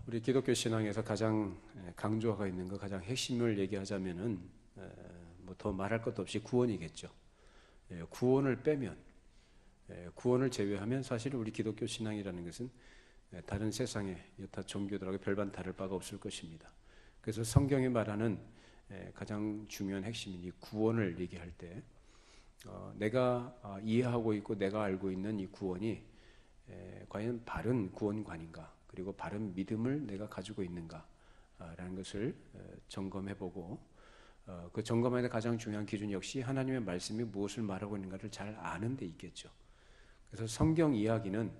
우리 기독교 신앙에서 가장 강조가 있는 것, 가장 핵심을 얘기하자면은 뭐 더 말할 것도 없이 구원이겠죠. 구원을 빼면, 구원을 제외하면 사실 우리 기독교 신앙이라는 것은 다른 세상의 여타 종교들하고 별반 다를 바가 없을 것입니다. 그래서 성경이 말하는 가장 중요한 핵심인 이 구원을 얘기할 때 내가 이해하고 있고 내가 알고 있는 이 구원이 과연 바른 구원관인가, 그리고 바른 믿음을 내가 가지고 있는가 라는 것을 점검해보고, 그 점검하는 가장 중요한 기준 역시 하나님의 말씀이 무엇을 말하고 있는가를 잘 아는 데 있겠죠. 그래서 성경 이야기는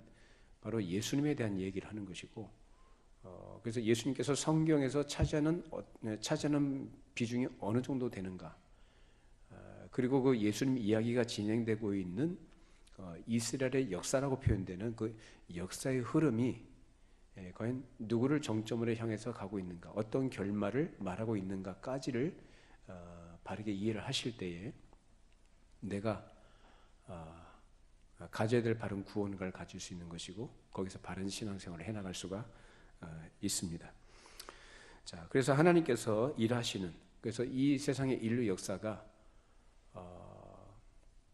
바로 예수님에 대한 얘기를 하는 것이고, 그래서 예수님께서 성경에서 차지하는 비중이 어느 정도 되는가, 그리고 그 예수님 이야기가 진행되고 있는 이스라엘의 역사라고 표현되는 그 역사의 흐름이 과연 누구를 정점으로 향해서 가고 있는가, 어떤 결말을 말하고 있는가까지를 바르게 이해를 하실 때에 내가 가져야 될 바른 구원을 가질 수 있는 것이고, 거기서 바른 신앙생활을 해나갈 수가 있습니다. 자, 그래서 하나님께서 일하시는, 그래서 이 세상의 인류 역사가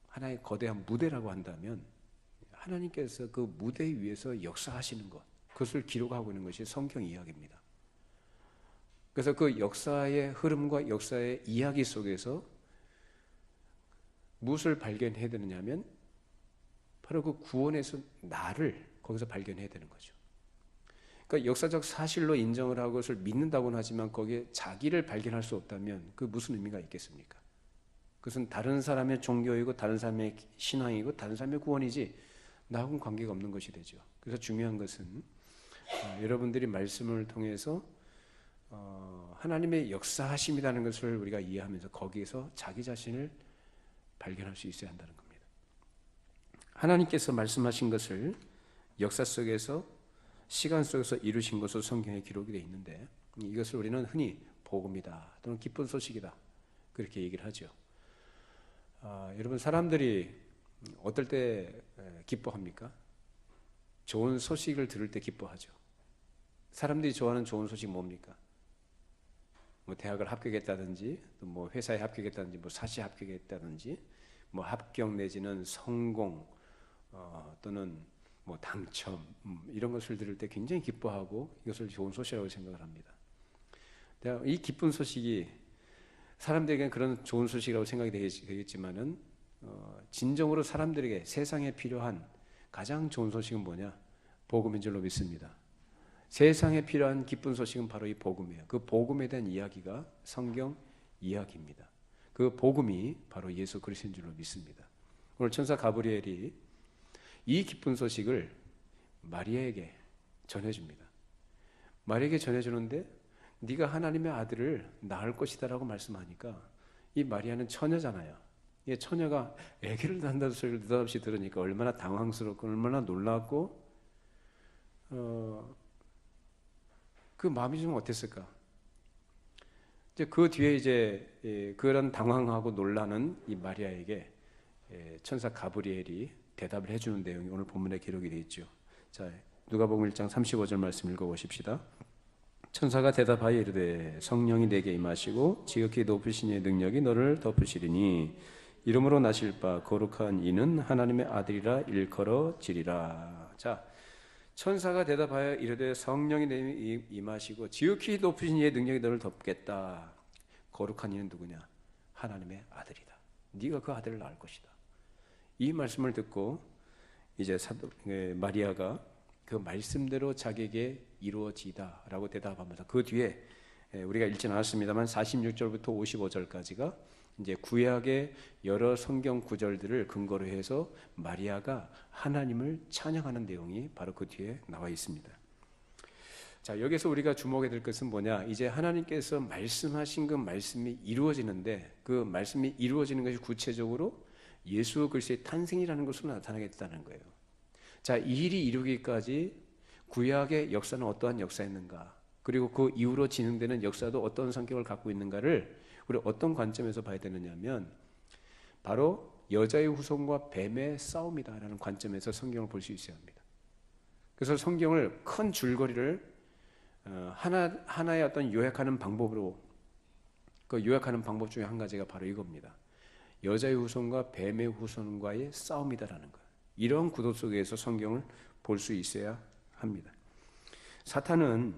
하나의 거대한 무대라고 한다면 하나님께서 그 무대 위에서 역사하시는 것, 그것을 기록하고 있는 것이 성경 이야기입니다. 그래서 그 역사의 흐름과 역사의 이야기 속에서 무엇을 발견해야 되느냐면 바로 그 구원에서 나를 거기서 발견해야 되는 거죠. 그러니까 역사적 사실로 인정을 하고 그것을 믿는다고는 하지만 거기에 자기를 발견할 수 없다면 그 무슨 의미가 있겠습니까? 그것은 다른 사람의 종교이고 다른 사람의 신앙이고 다른 사람의 구원이지 나하고는 관계가 없는 것이 되죠. 그래서 중요한 것은 여러분들이 말씀을 통해서 하나님의 역사하심이라는 것을 우리가 이해하면서 거기에서 자기 자신을 발견할 수 있어야 한다는 겁니다. 하나님께서 말씀하신 것을 역사 속에서, 시간 속에서 이루신 것으로 성경에 기록이 되어 있는데, 이것을 우리는 흔히 복음이다 또는 기쁜 소식이다 그렇게 얘기를 하죠. 여러분, 사람들이 어떨 때 기뻐합니까? 좋은 소식을 들을 때 기뻐하죠. 사람들이 좋아하는 좋은 소식 뭡니까? 뭐 대학을 합격했다든지, 뭐 회사에 합격했다든지, 뭐 사시에 합격했다든지, 뭐 합격 내지는 성공, 또는 뭐 당첨, 이런 것을 들을 때 굉장히 기뻐하고 이것을 좋은 소식이라고 생각을 합니다. 이 기쁜 소식이 사람들에게는 그런 좋은 소식이라고 생각이 되겠지만은 진정으로 사람들에게 세상에 필요한 가장 좋은 소식은 뭐냐? 복음인 줄로 믿습니다. 세상에 필요한 기쁜 소식은 바로 이 복음이에요. 그 복음에 대한 이야기가 성경 이야기입니다. 그 복음이 바로 예수 그리스도인 줄로 믿습니다. 오늘 천사 가브리엘이 이 기쁜 소식을 마리아에게 전해줍니다. 마리아에게 전해주는데 네가 하나님의 아들을 낳을 것이다 라고 말씀하니까, 이 마리아는 처녀잖아요. 이 처녀가 아기를 낳는다는 소리를 느닷없이 들으니까 얼마나 당황스럽고 얼마나 놀랐고 그 마음이 좀 어땠을까? 이제 그 뒤에 이제 그런 당황하고 놀라는 이 마리아에게 천사 가브리엘이 대답을 해주는 내용이 오늘 본문에 기록이 되어 있죠. 자, 누가복음 1장 35절 말씀 읽어보십시다. 천사가 대답하여 이르되 성령이 내게 임하시고 지극히 높으신 이의 능력이 너를 덮으시리니 이름으로 나실 바 거룩한 이는 하나님의 아들이라 일컬어지리라. 자, 천사가 대답하여 이르되 성령이 내게 임하시고 지극히 높으신 이의 능력이 너를 덮겠다. 거룩한 이는 누구냐? 하나님의 아들이다. 네가 그 아들을 낳을 것이다. 이 말씀을 듣고 이제 마리아가 그 말씀대로 자기에게 이루어지다라고 대답하면서 그 뒤에 우리가 읽지 않았습니다만 46절부터 55절까지가 이제 구약의 여러 성경 구절들을 근거로 해서 마리아가 하나님을 찬양하는 내용이 바로 그 뒤에 나와 있습니다. 자, 여기서 우리가 주목해야 될 것은 뭐냐? 이제 하나님께서 말씀하신 그 말씀이 이루어지는데, 그 말씀이 이루어지는 것이 구체적으로 예수 그리스도의 탄생이라는 것으로 나타나겠다는 거예요. 자, 이 일이 이루기까지 구약의 역사는 어떠한 역사였는가, 그리고 그 이후로 진행되는 역사도 어떤 성격을 갖고 있는가를 우리 어떤 관점에서 봐야 되느냐면 바로 여자의 후손과 뱀의 싸움이다라는 관점에서 성경을 볼 수 있어야 합니다. 그래서 성경을 큰 줄거리를 하나의 어떤 요약하는 방법으로 그 요약하는 방법 중에 한 가지가 바로 이겁니다. 여자의 후손과 뱀의 후손과의 싸움이다라는 거예요. 이런 구도 속에서 성경을 볼 수 있어야 합니다. 사탄은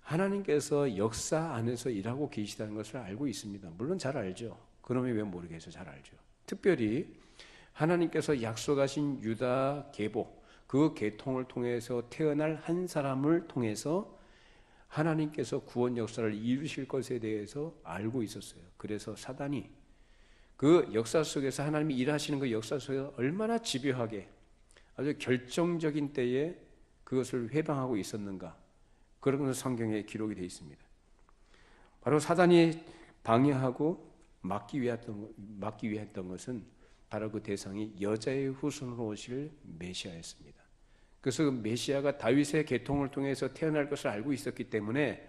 하나님께서 역사 안에서 일하고 계시다는 것을 알고 있습니다. 물론 잘 알죠. 그놈이 왜 모르겠어요? 잘 알죠. 특별히 하나님께서 약속하신 유다 계보, 그 계통을 통해서 태어날 한 사람을 통해서 하나님께서 구원 역사를 이루실 것에 대해서 알고 있었어요. 그래서 사단이 그 역사 속에서 하나님이 일하시는 그 역사 속에서 얼마나 집요하게 아주 결정적인 때에 그것을 회방하고 있었는가, 그런 것은 성경에 기록이 되어 있습니다. 바로 사단이 방해하고 막기 위했던 것은 바로 그 대상이 여자의 후손으로 오실 메시아였습니다. 그래서 그 메시아가 다윗의 계통을 통해서 태어날 것을 알고 있었기 때문에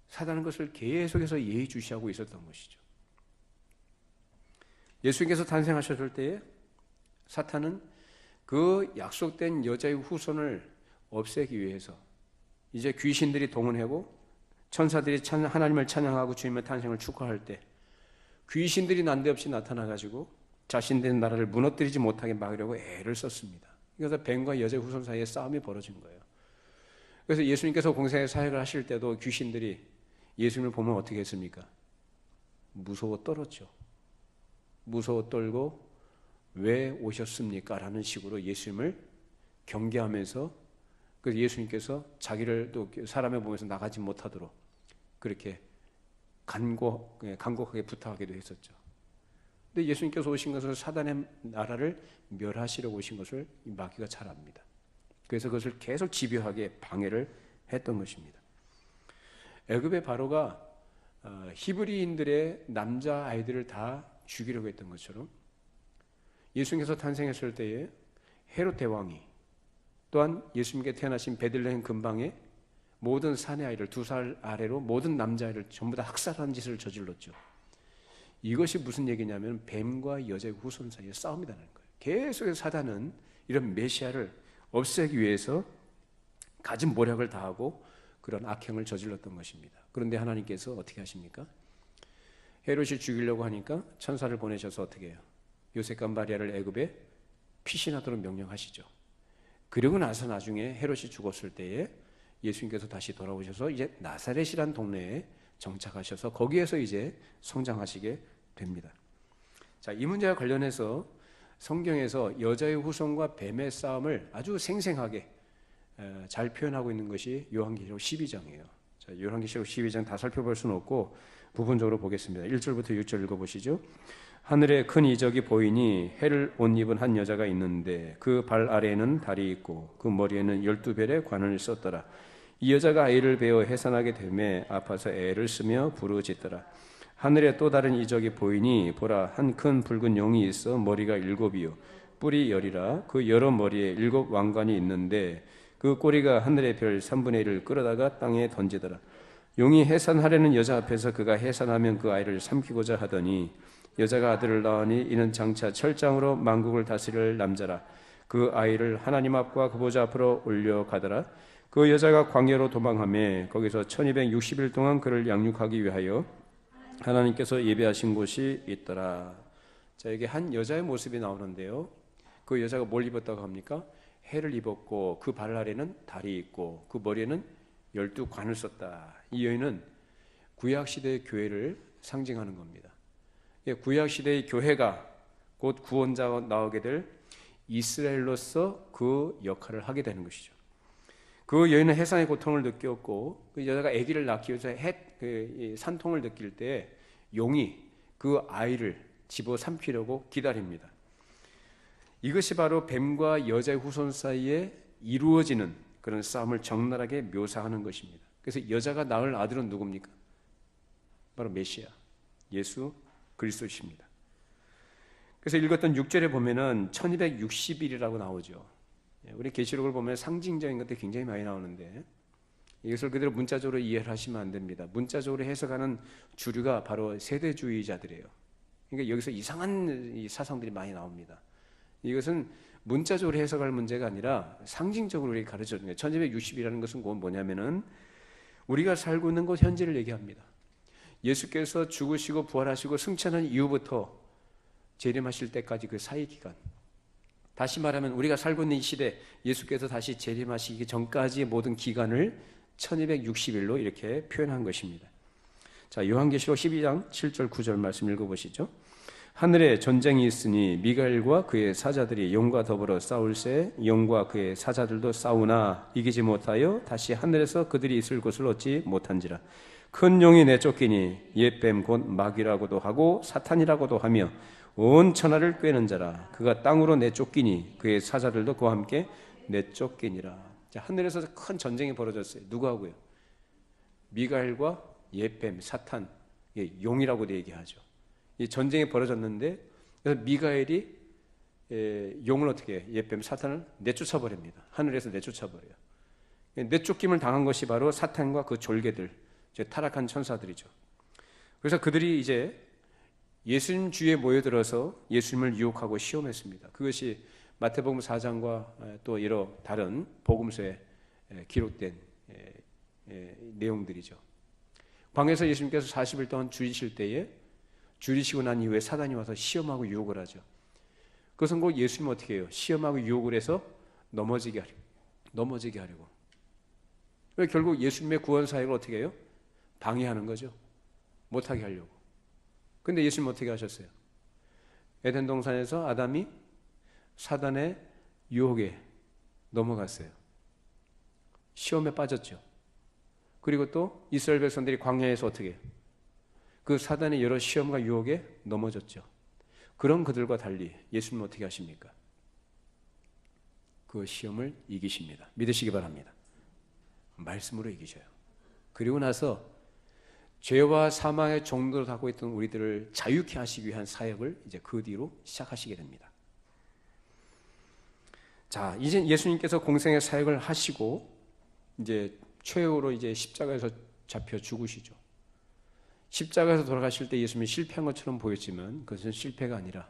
사단은 것을 계속해서 예의주시하고 있었던 것이죠. 예수님께서 탄생하셨을 때에 사탄은 그 약속된 여자의 후손을 없애기 위해서 이제 귀신들이 동원하고 천사들이 하나님을 찬양하고 주님의 탄생을 축하할 때 귀신들이 난데없이 나타나가지고 자신들의 나라를 무너뜨리지 못하게 막으려고 애를 썼습니다. 그래서 뱀과 여자의 후손 사이에 싸움이 벌어진 거예요. 그래서 예수님께서 공생의 사역을 하실 때도 귀신들이 예수님을 보면 어떻게 했습니까? 무서워 떨었죠. 무서워 떨고 왜 오셨습니까? 라는 식으로 예수님을 경계하면서, 그래서 예수님께서 자기를 또 사람의 몸에서 나가지 못하도록 그렇게 간곡하게 부탁하기도 했었죠. 근데 예수님께서 오신 것은 사단의 나라를 멸하시려고 오신 것을 마귀가 잘 압니다. 그래서 그것을 계속 집요하게 방해를 했던 것입니다. 애굽의 바로가 히브리인들의 남자 아이들을 다 죽이려고 했던 것처럼 예수님께서 탄생했을 때에 헤롯 대왕이 또한 예수님께 태어나신 베들레헴 근방에 모든 사내 아이를 2살 아래로 모든 남자아이를 전부 다 학살하는 짓을 저질렀죠. 이것이 무슨 얘기냐면 뱀과 여자의 후손 사이의 싸움이라는 거예요. 계속해서 사단은 이런 메시아를 없애기 위해서 가진 모략을 다하고 그런 악행을 저질렀던 것입니다. 그런데 하나님께서 어떻게 하십니까? 헤롯이 죽이려고 하니까 천사를 보내셔서 어떻게 해요? 요셉과 마리아를 애굽에 피신하도록 명령하시죠. 그리고 나서 나중에 헤롯이 죽었을 때에 예수님께서 다시 돌아오셔서 이제 나사렛이라는 동네에 정착하셔서 거기에서 이제 성장하시게 됩니다. 자, 이 문제와 관련해서 성경에서 여자의 후손과 뱀의 싸움을 아주 생생하게 잘 표현하고 있는 것이 요한계시록 12장이에요. 자, 요한계시록 12장 다 살펴볼 수는 없고 부분적으로 보겠습니다. 1절부터 6절 읽어보시죠. 하늘에 큰 이적이 보이니 해를 옷 입은 한 여자가 있는데 그 발 아래에는 달이 있고 그 머리에는 12별의 관을 썼더라. 이 여자가 아이를 베어 해산하게 되매 아파서 애를 쓰며 부르짖더라. 하늘에 또 다른 이적이 보이니 보라, 한 큰 붉은 용이 있어 머리가 7이요 뿔이 10이라. 그 여러 머리에 7 왕관이 있는데 그 꼬리가 하늘의 별 3분의 1을 끌어다가 땅에 던지더라. 용이 해산하려는 여자 앞에서 그가 해산하면 그 아이를 삼키고자 하더니 여자가 아들을 낳으니 이는 장차 철장으로 만국을 다스릴 남자라. 그 아이를 하나님 앞과 그 보좌 앞으로 올려가더라. 그 여자가 광야로 도망하며 거기서 1260일 동안 그를 양육하기 위하여 하나님께서 예배하신 곳이 있더라. 자, 여기 한 여자의 모습이 나오는데요. 그 여자가 뭘 입었다고 합니까? 해를 입었고 그 발 아래는 달이 있고 그 머리에는 12관을 썼다. 이 여인은 구약시대의 교회를 상징하는 겁니다. 구약시대의 교회가 곧 구원자가 나오게 될 이스라엘로서 그 역할을 하게 되는 것이죠. 그 여인은 해산의 고통을 느꼈고 그 여자가 아기를 낳기 위해서 산통을 느낄 때 용이 그 아이를 집어 삼키려고 기다립니다. 이것이 바로 뱀과 여자의 후손 사이에 이루어지는 그런 싸움을 적나라하게 묘사하는 것입니다. 그래서 여자가 낳을 아들은 누굽니까? 바로 메시아, 예수 그리스도십니다. 그래서 읽었던 6절에 보면은 1260일이라고 나오죠. 우리 계시록을 보면 상징적인 것들이 굉장히 많이 나오는데 이것을 그대로 문자적으로 이해를 하시면 안 됩니다. 문자적으로 해석하는 주류가 바로 세대주의자들이에요. 그러니까 여기서 이상한 사상들이 많이 나옵니다. 이것은 문자적으로 해석할 문제가 아니라 상징적으로 우리에게 가르쳐주는 거예요. 1260이라는 것은 뭐냐면은 우리가 살고 있는 곳 현재를 얘기합니다. 예수께서 죽으시고 부활하시고 승천한 이후부터 재림하실 때까지 그 사이 기간, 다시 말하면 우리가 살고 있는 이 시대, 예수께서 다시 재림하시기 전까지의 모든 기간을 1260일로 이렇게 표현한 것입니다. 자, 요한계시록 12장 7절 9절 말씀 읽어보시죠. 하늘에 전쟁이 있으니 미가엘과 그의 사자들이 용과 더불어 싸울새 용과 그의 사자들도 싸우나 이기지 못하여 다시 하늘에서 그들이 있을 곳을 얻지 못한지라. 큰 용이 내쫓기니 옛뱀 곧 마귀라고도 하고 사탄이라고도 하며 온 천하를 꿰는 자라. 그가 땅으로 내쫓기니 그의 사자들도 그와 함께 내쫓기니라. 자, 하늘에서 큰 전쟁이 벌어졌어요. 누구하고요? 미가엘과 옛뱀, 사탄, 용이라고도 얘기하죠. 이 전쟁이 벌어졌는데 그래서 미가엘이 용을 어떻게 해요? 옛뱀, 사탄을 내쫓아 버립니다. 하늘에서 내쫓아 버려요. 내쫓김을 당한 것이 바로 사탄과 그 졸개들, 타락한 천사들이죠. 그래서 그들이 이제 예수님 주위에 모여들어서 예수님을 유혹하고 시험했습니다. 그것이 마태복음 4장과 또 여러 다른 복음서에 기록된 내용들이죠. 광야에서 예수님께서 40일 동안 줄이실 때에 줄이시고 난 이후에 사단이 와서 시험하고 유혹을 하죠. 그것은 곧 예수님은 어떻게 해요? 시험하고 유혹을 해서 넘어지게 하려고. 결국 예수님의 구원 사역을 어떻게 해요? 방해하는 거죠. 못하게 하려고. 근데 예수님은 어떻게 하셨어요? 에덴 동산에서 아담이 사단의 유혹에 넘어갔어요. 시험에 빠졌죠. 그리고 또 이스라엘 백성들이 광야에서 어떻게 해요? 그 사단의 여러 시험과 유혹에 넘어졌죠. 그런 그들과 달리 예수님은 어떻게 하십니까? 그 시험을 이기십니다. 믿으시기 바랍니다. 말씀으로 이기셔요. 그리고 나서 죄와 사망의 종로를 갖고 있던 우리들을 자유케 하시기 위한 사역을 이제 그 뒤로 시작하시게 됩니다. 자, 이제 예수님께서 공생의 사역을 하시고 이제 최후로 이제 십자가에서 잡혀 죽으시죠. 십자가에서 돌아가실 때 예수님이 실패한 것처럼 보였지만 그것은 실패가 아니라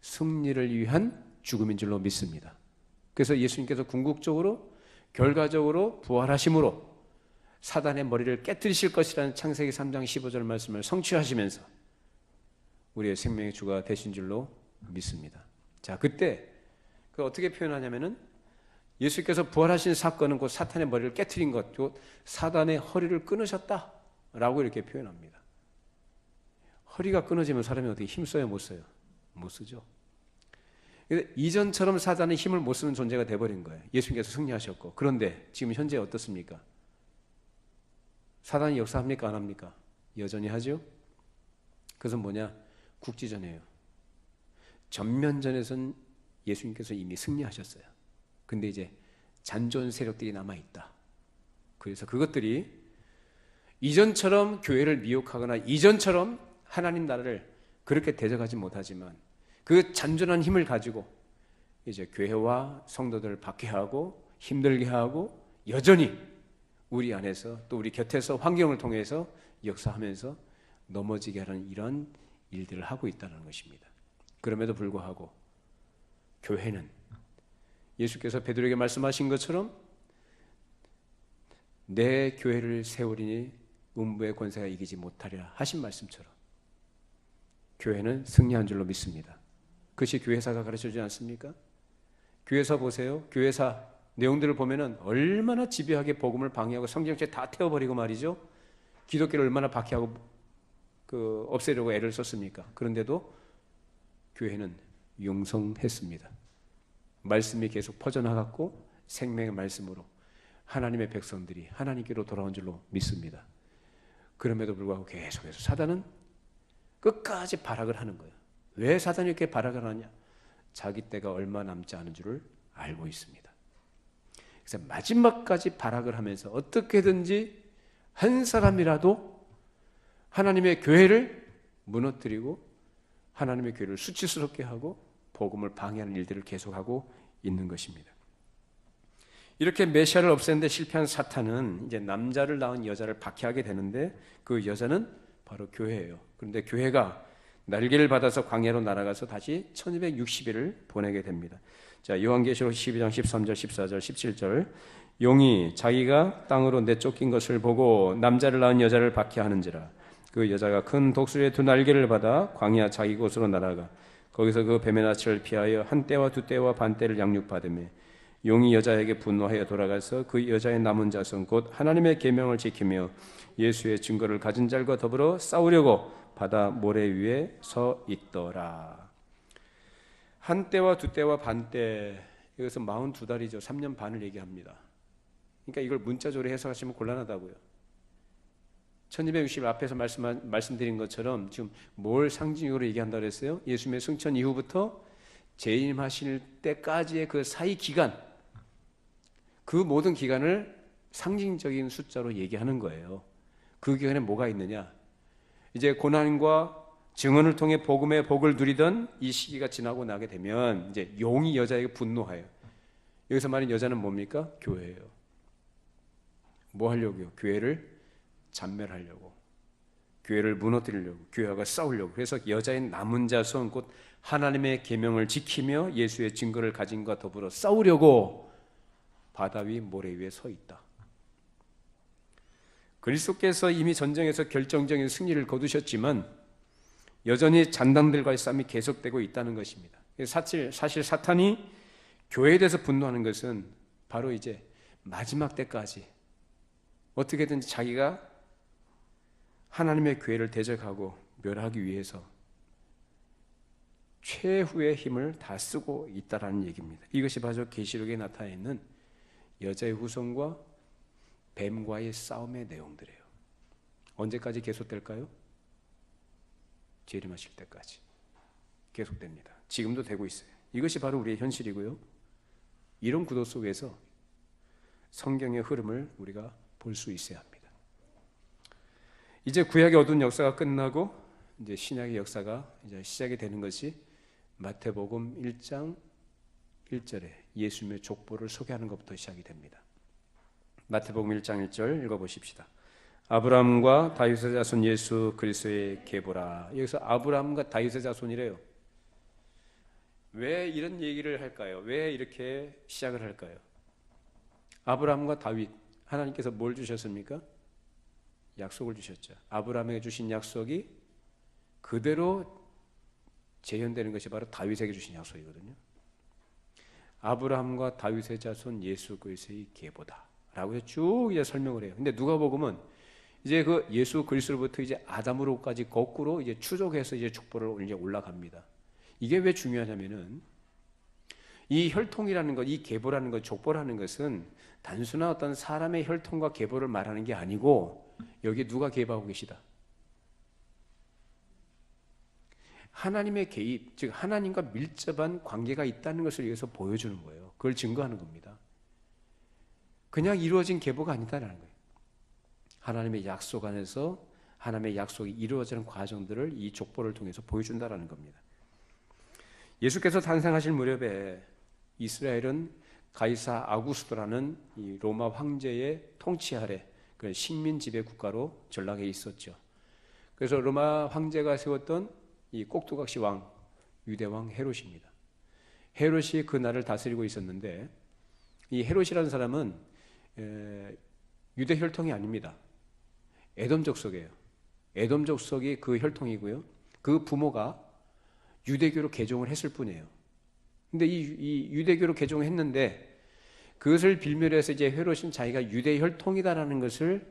승리를 위한 죽음인 줄로 믿습니다. 그래서 예수님께서 궁극적으로 결과적으로 부활하심으로 사단의 머리를 깨뜨리실 것이라는 창세기 3장 15절 말씀을 성취하시면서 우리의 생명의 주가 되신 줄로 믿습니다. 자, 그때 그 어떻게 표현하냐면은 예수께서 부활하신 사건은 곧 사탄의 머리를 깨뜨린 것, 곧 사단의 허리를 끊으셨다라고 이렇게 표현합니다. 허리가 끊어지면 사람이 어떻게 힘써요? 못 써요? 못 쓰죠. 이전처럼 사단은 힘을 못 쓰는 존재가 돼버린 거예요. 예수님께서 승리하셨고. 그런데 지금 현재 어떻습니까? 사단이 역사합니까? 안 합니까? 여전히 하죠. 그것은 뭐냐? 국지전이에요. 전면전에서는 예수님께서 이미 승리하셨어요. 근데 이제 잔존 세력들이 남아있다. 그래서 그것들이 이전처럼 교회를 미혹하거나 이전처럼 하나님 나라를 그렇게 대적하지 못하지만 그 잔존한 힘을 가지고 이제 교회와 성도들을 박해하고 힘들게 하고 여전히 우리 안에서 또 우리 곁에서 환경을 통해서 역사하면서 넘어지게 하는 이런 일들을 하고 있다는 것입니다. 그럼에도 불구하고 교회는 예수께서 베드로에게 말씀하신 것처럼 내 교회를 세우리니 음부의 권세가 이기지 못하리라 하신 말씀처럼 교회는 승리한 줄로 믿습니다. 그것이 교회사가 가르쳐주지 않습니까? 교회사 보세요. 교회사 내용들을 보면은 얼마나 집요하게 복음을 방해하고 성경책 다 태워버리고 말이죠. 기독교를 얼마나 박해하고 없애려고 애를 썼습니까? 그런데도 교회는 용성했습니다. 말씀이 계속 퍼져나갔고 생명의 말씀으로 하나님의 백성들이 하나님께로 돌아온 줄로 믿습니다. 그럼에도 불구하고 계속해서 사단은 끝까지 발악을 하는 거예요. 왜 사단이 이렇게 발악을 하냐? 자기 때가 얼마 남지 않은 줄을 알고 있습니다. 그래서 마지막까지 발악을 하면서 어떻게든지 한 사람이라도 하나님의 교회를 무너뜨리고 하나님의 교회를 수치스럽게 하고 복음을 방해하는 일들을 계속하고 있는 것입니다. 이렇게 메시아를 없애는데 실패한 사탄은 이제 남자를 낳은 여자를 박해하게 되는데 그 여자는 바로 교회예요. 그런데 교회가 날개를 받아서 광야로 날아가서 다시 1260일을 보내게 됩니다. 자, 요한계시록 12장 13절, 14절, 17절. 용이 자기가 땅으로 내쫓긴 것을 보고 남자를 낳은 여자를 박해하는지라. 그 여자가 큰 독수리의 두 날개를 받아 광야 자기 곳으로 날아가 거기서 그 뱀의 낯을 피하여 한 때와 두 때와 반 때를 양육받으며 용이 여자에게 분노하여 돌아가서 그 여자의 남은 자손 곧 하나님의 계명을 지키며 예수의 증거를 가진 자들과 더불어 싸우려고 바다 모래 위에 서 있더라. 한 때와 두 때와 반 때, 여기서 42달이죠. 3년 반을 얘기합니다. 그러니까 이걸 문자적으로 해석하시면 곤란하다고요. 1260 앞에서 말씀드린 것처럼 지금 뭘 상징적으로 얘기한다고 그랬어요? 예수님의 승천 이후부터 재림하실 때까지의 그 사이 기간, 그 모든 기간을 상징적인 숫자로 얘기하는 거예요. 그 기간에 뭐가 있느냐? 이제 고난과 증언을 통해 복음의 복을 누리던 이 시기가 지나고 나게 되면 이제 용이 여자에게 분노해요. 여기서 말하는 여자는 뭡니까? 교회예요. 뭐 하려고요? 교회를 잔멸하려고, 교회를 무너뜨리려고, 교회와 싸우려고. 그래서 여자의 남은 자손 곧 하나님의 계명을 지키며 예수의 증거를 가진 것과 더불어 싸우려고 바다 위 모래 위에 서 있다. 그리스도께서 이미 전쟁에서 결정적인 승리를 거두셨지만 여전히 잔당들과의 싸움이 계속되고 있다는 것입니다. 사실 사탄이 교회에 대해서 분노하는 것은 바로 이제 마지막 때까지 어떻게든지 자기가 하나님의 교회를 대적하고 멸하기 위해서 최후의 힘을 다 쓰고 있다라는 얘기입니다. 이것이 바로 계시록에 나타나 있는 여자의 후손과 뱀과의 싸움의 내용들이에요. 언제까지 계속될까요? 재림하실 때까지 계속됩니다. 지금도 되고 있어요. 이것이 바로 우리의 현실이고요. 이런 구도 속에서 성경의 흐름을 우리가 볼 수 있어야 합니다. 이제 구약의 어두운 역사가 끝나고 이제 신약의 역사가 이제 시작이 되는 것이 마태복음 1장 1절에 예수님의 족보를 소개하는 것부터 시작이 됩니다. 마태복음 1장 1절 읽어보십시다. 아브라함과 다윗의 자손 예수 그리스도의 계보라. 여기서 아브라함과 다윗의 자손이래요. 왜 이런 얘기를 할까요? 왜 이렇게 시작을 할까요? 아브라함과 다윗, 하나님께서 뭘 주셨습니까? 약속을 주셨죠. 아브라함에게 주신 약속이 그대로 재현되는 것이 바로 다윗에게 주신 약속이거든요. 아브라함과 다윗의 자손 예수 그리스도의 계보다 라고 쭉 이제 설명을 해요. 근데 누가복음은 이제 그 예수 그리스도로부터 이제 아담으로까지 거꾸로 이제 추적해서 이제 족보를 이제 올라갑니다. 이게 왜 중요하냐면은 이 혈통이라는 것, 이 계보라는 것, 족보라는 것은 단순한 어떤 사람의 혈통과 계보를 말하는 게 아니고 여기 누가 개입하고 계시다? 하나님의 개입, 즉 하나님과 밀접한 관계가 있다는 것을 위해서 보여주는 거예요. 그걸 증거하는 겁니다. 그냥 이루어진 계보가 아니다라는 거예요. 하나님의 약속 안에서 하나님의 약속이 이루어지는 과정들을 이 족보를 통해서 보여준다라는 겁니다. 예수께서 탄생하실 무렵에 이스라엘은 가이사 아구스토라는 이 로마 황제의 통치 아래 그 식민 지배 국가로 전락해 있었죠. 그래서 로마 황제가 세웠던 이 꼭두각시 왕, 유대 왕 헤롯입니다. 헤롯이 그 나라를 다스리고 있었는데 이 헤롯이라는 사람은 유대 혈통이 아닙니다. 에돔 족속이에요. 에돔 족속이 그 혈통이고요. 그 부모가 유대교로 개종을 했을 뿐이에요. 근데 이 유대교로 개종을 했는데 그것을 빌미로 해서 이제 헤롯은 자기가 유대 혈통이다라는 것을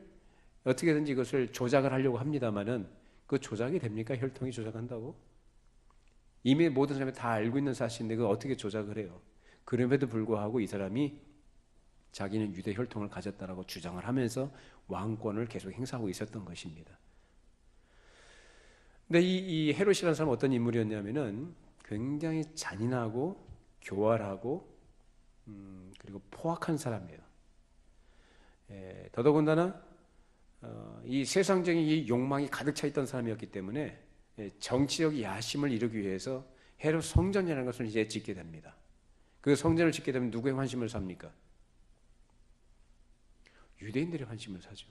어떻게든지 이것을 조작을 하려고 합니다만은 그 조작이 됩니까? 혈통이 조작한다고? 이미 모든 사람이 다 알고 있는 사실인데 그걸 어떻게 조작을 해요? 그럼에도 불구하고 이 사람이 자기는 유대 혈통을 가졌다라고 주장을 하면서 왕권을 계속 행사하고 있었던 것입니다. 근데 이 헤롯이라는 사람은 어떤 인물이었냐면은 굉장히 잔인하고 교활하고 그리고 포악한 사람이에요. 더더군다나 이 세상적인 이 욕망이 가득 차 있던 사람이었기 때문에 정치적 야심을 이루기 위해서 헤롯 성전이라는 것을 이제 짓게 됩니다. 그 성전을 짓게 되면 누구의 환심을 삽니까? 유대인들의 환심을 사죠.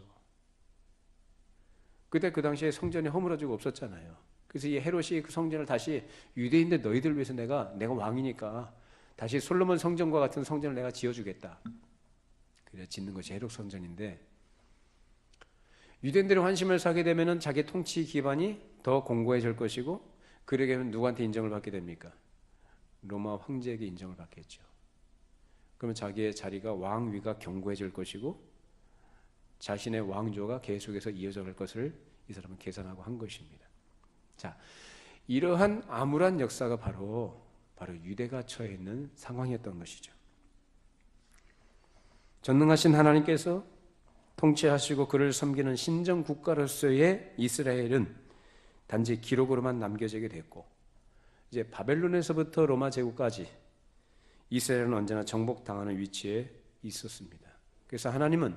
그때 그 당시에 성전이 허물어지고 없었잖아요. 그래서 이 헤롯이 그 성전을 다시 유대인들 너희들 위해서 내가 왕이니까 다시 솔로몬 성전과 같은 성전을 내가 지어주겠다. 그래서 짓는 것이 헤롯 성전인데, 유대인들의 환심을 사게 되면은 자기 통치 기반이 더 공고해질 것이고, 그러게 하면 누구한테 인정을 받게 됩니까? 로마 황제에게 인정을 받겠죠. 그러면 자기의 자리가 왕위가 견고해질 것이고 자신의 왕조가 계속해서 이어져 갈 것을 이 사람은 계산하고 한 것입니다. 자, 이러한 암울한 역사가 바로 유대가 처해 있는 상황이었던 것이죠. 전능하신 하나님께서 통치하시고 그를 섬기는 신정 국가로서의 이스라엘은 단지 기록으로만 남겨지게 됐고, 이제 바벨론에서부터 로마 제국까지 이스라엘은 언제나 정복당하는 위치에 있었습니다. 그래서 하나님은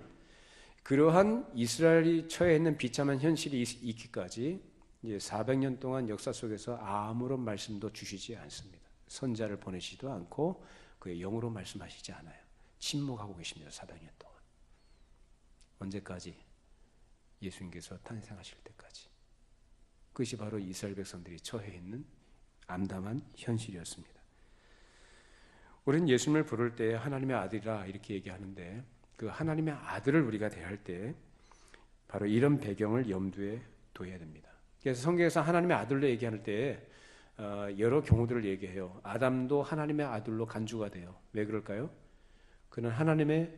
그러한 이스라엘이 처해 있는 비참한 현실이 있기까지 이제 400년 동안 역사 속에서 아무런 말씀도 주시지 않습니다. 선자를 보내시지도 않고 그의 영으로 말씀하시지 않아요. 침묵하고 계십니다. 400년 동안. 언제까지? 예수님께서 탄생하실 때까지. 그것이 바로 이스라엘 백성들이 처해 있는 암담한 현실이었습니다. 우리는 예수님을 부를 때 하나님의 아들이라 이렇게 얘기하는데, 그 하나님의 아들을 우리가 대할 때 바로 이런 배경을 염두에 둬야 됩니다. 그래서 성경에서 하나님의 아들로 얘기할 때 여러 경우들을 얘기해요. 아담도 하나님의 아들로 간주가 돼요. 왜 그럴까요? 그는 하나님의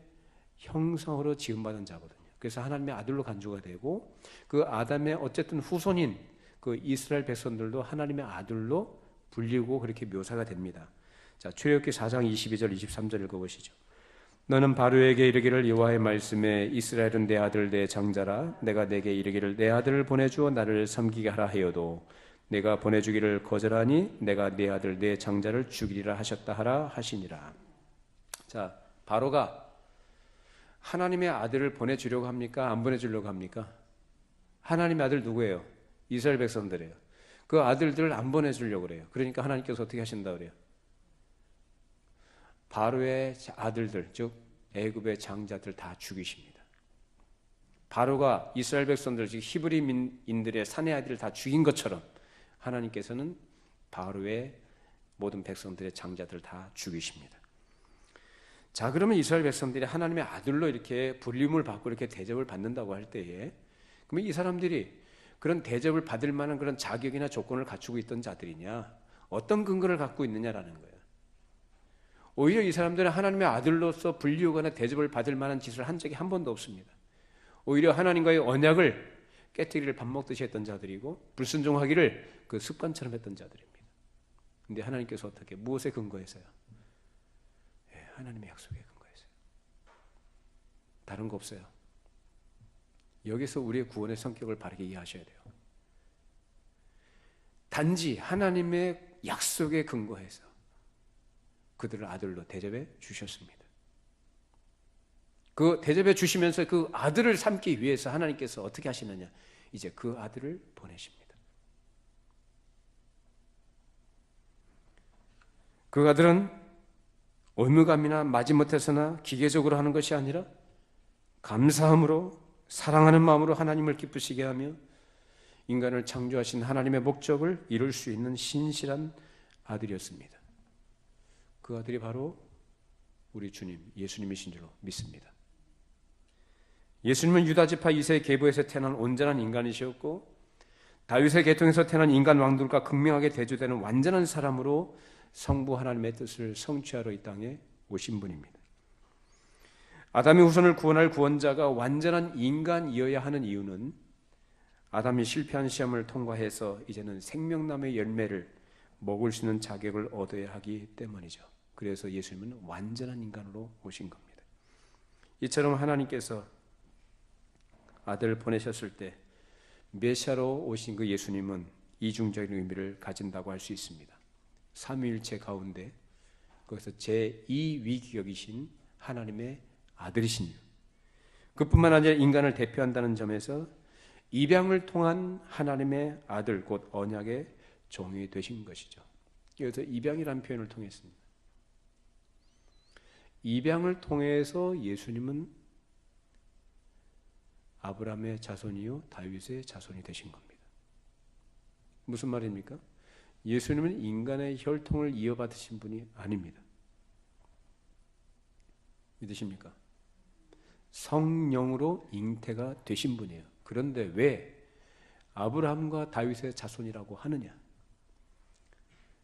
형상으로 지음받은 자거든요. 그래서 하나님의 아들로 간주가 되고, 그 아담의 어쨌든 후손인 그 이스라엘 백성들도 하나님의 아들로 불리고 그렇게 묘사가 됩니다. 자, 출애굽기 4장 22절 23절 읽어보시죠. 너는 바로에게 이르기를 여호와의 말씀에 이스라엘은 내 아들 내 장자라. 내가 내게 이르기를 내 아들을 보내주어 나를 섬기게 하라 하여도 내가 보내주기를 거절하니 내가 내 아들 내 장자를 죽이리라 하셨다 하라 하시니라. 자, 바로가 하나님의 아들을 보내주려고 합니까? 안 보내주려고 합니까? 하나님의 아들 누구예요? 이스라엘 백성들이에요. 그 아들들을 안 보내주려고 그래요. 그러니까 하나님께서 어떻게 하신다 그래요? 바로의 아들들, 즉 애굽의 장자들 다 죽이십니다. 바로가 이스라엘 백성들, 즉 히브리인들의 사내 아들을 다 죽인 것처럼 하나님께서는 바로의 모든 백성들의 장자들 다 죽이십니다. 자, 그러면 이스라엘 백성들이 하나님의 아들로 이렇게 불림을 받고 이렇게 대접을 받는다고 할 때에, 그러면 이 사람들이 그런 대접을 받을 만한 그런 자격이나 조건을 갖추고 있던 자들이냐, 어떤 근거를 갖고 있느냐라는 거예요. 오히려 이 사람들은 하나님의 아들로서 불리우거나 대접을 받을 만한 짓을 한 적이 한 번도 없습니다. 오히려 하나님과의 언약을 깨뜨리를 밥 먹듯이 했던 자들이고 불순종하기를 그 습관처럼 했던 자들입니다. 그런데 하나님께서 어떻게, 무엇에 근거해서요? 하나님의 약속에 근거해서요. 다른 거 없어요. 여기서 우리의 구원의 성격을 바르게 이해하셔야 돼요. 단지 하나님의 약속에 근거해서 그들을 아들로 대접해 주셨습니다. 그 대접해 주시면서 그 아들을 삼기 위해서 하나님께서 어떻게 하시느냐, 이제 그 아들을 보내십니다. 그 아들은 의무감이나 마지못해서나 기계적으로 하는 것이 아니라 감사함으로, 사랑하는 마음으로 하나님을 기쁘시게 하며 인간을 창조하신 하나님의 목적을 이룰 수 있는 신실한 아들이었습니다. 그 아들이 바로 우리 주님 예수님이신 줄로 믿습니다. 예수님은 유다지파 이세 계보에서 태어난 온전한 인간이셨고 다윗의 계통에서 태어난 인간 왕들과 극명하게 대조되는 완전한 사람으로 성부 하나님의 뜻을 성취하러 이 땅에 오신 분입니다. 아담의 후손을 구원할 구원자가 완전한 인간이어야 하는 이유는 아담이 실패한 시험을 통과해서 이제는 생명나무의 열매를 먹을 수 있는 자격을 얻어야 하기 때문이죠. 그래서 예수님은 완전한 인간으로 오신 겁니다. 이처럼 하나님께서 아들을 보내셨을 때 메시아로 오신 그 예수님은 이중적인 의미를 가진다고 할 수 있습니다. 삼위일체 가운데 거기서 제2위격이신 하나님의 아들이신, 그뿐만 아니라 인간을 대표한다는 점에서 입양을 통한 하나님의 아들, 곧 언약의 종이 되신 것이죠. 여기서 입양이라는 표현을 통했습니다. 입양을 통해서 예수님은 아브라함의 자손이요 다윗의 자손이 되신 겁니다. 무슨 말입니까? 예수님은 인간의 혈통을 이어받으신 분이 아닙니다. 믿으십니까? 성령으로 잉태가 되신 분이에요. 그런데 왜 아브라함과 다윗의 자손이라고 하느냐?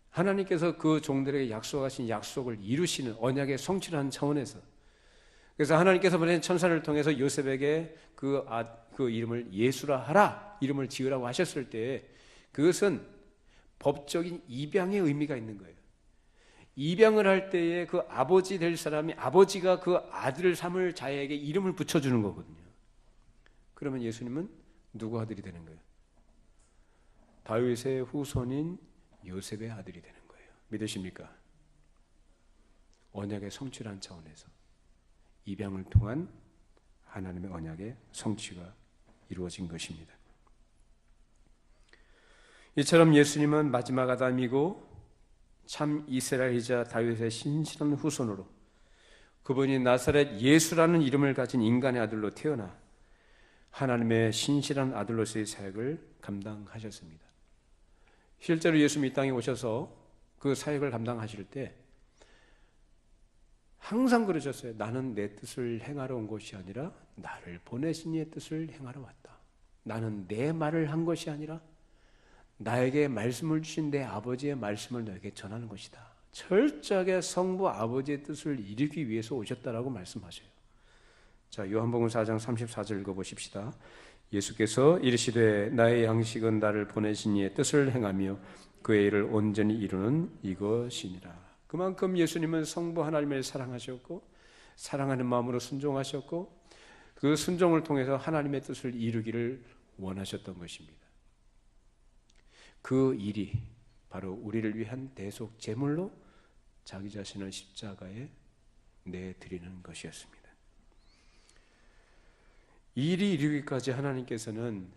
하나님께서 그 종들에게 약속하신 약속을 이루시는 언약의 성취를 한 차원에서, 그래서 하나님께서 보낸 천사를 통해서 요셉에게 그 이름을 예수라 하라, 이름을 지으라고 하셨을 때 그것은 법적인 입양의 의미가 있는 거예요. 입양을 할 때에 그 아버지 될 사람이, 아버지가 그 아들을 삼을 자에게 이름을 붙여주는 거거든요. 그러면 예수님은 누구 아들이 되는 거예요? 다윗의 후손인 요셉의 아들이 되는 거예요. 믿으십니까? 언약의 성취란 차원에서 입양을 통한 하나님의 언약의 성취가 이루어진 것입니다. 이처럼 예수님은 마지막 아담이고 참 이스라엘이자 다윗의 신실한 후손으로 그분이 나사렛 예수라는 이름을 가진 인간의 아들로 태어나 하나님의 신실한 아들로서의 사역을 감당하셨습니다. 실제로 예수님이 이 땅에 오셔서 그 사역을 감당하실 때 항상 그러셨어요. 나는 내 뜻을 행하러 온 것이 아니라 나를 보내신 이의 뜻을 행하러 왔다. 나는 내 말을 한 것이 아니라 나에게 말씀을 주신 내 아버지의 말씀을 너에게 전하는 것이다. 철저하게 성부 아버지의 뜻을 이루기 위해서 오셨다라고 말씀하셔요. 자, 요한복음 4장 34절 읽어보십시다. 예수께서 이르시되 나의 양식은 나를 보내신 이의 뜻을 행하며 그의 일을 온전히 이루는 이것이니라. 그만큼 예수님은 성부 하나님을 사랑하셨고 사랑하는 마음으로 순종하셨고 그 순종을 통해서 하나님의 뜻을 이루기를 원하셨던 것입니다. 그 일이 바로 우리를 위한 대속 제물로 자기 자신을 십자가에 내드리는 것이었습니다. 이 일이 이루기까지 하나님께서는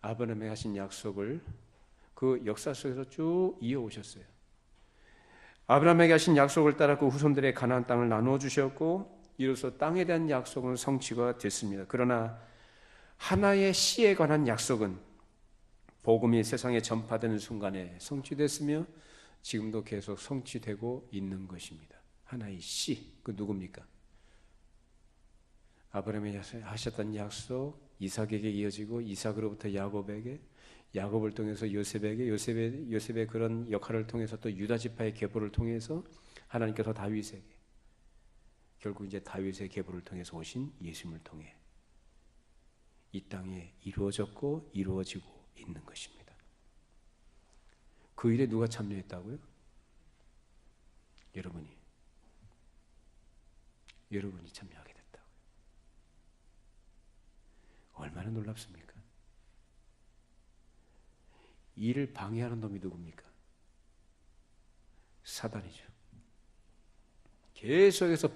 아브라함에게 하신 약속을 그 역사 속에서 쭉 이어오셨어요. 아브라함에게 하신 약속을 따라 그 후손들의 가나안 땅을 나누어 주셨고 이로써 땅에 대한 약속은 성취가 됐습니다. 그러나 하나의 씨에 관한 약속은 복음이 세상에 전파되는 순간에 성취됐으며 지금도 계속 성취되고 있는 것입니다. 하나의 씨, 그 누굽니까? 아브라함이 하셨던 약속, 이삭에게 이어지고 이삭으로부터 야곱에게, 야곱을 통해서 요셉에게, 요셉의 그런 역할을 통해서 또 유다 지파의 계보를 통해서 하나님께서 다윗에게, 결국 이제 다윗의 계보를 통해서 오신 예수님을 통해 이 땅에 이루어졌고 이루어지고 있는 것입니다. 그 일에 누가 참여했다고요? 여러분이 참여하게 됐다고요. 얼마나 놀랍습니까? 일을 방해하는 놈이 누굽니까? 사단이죠. 계속해서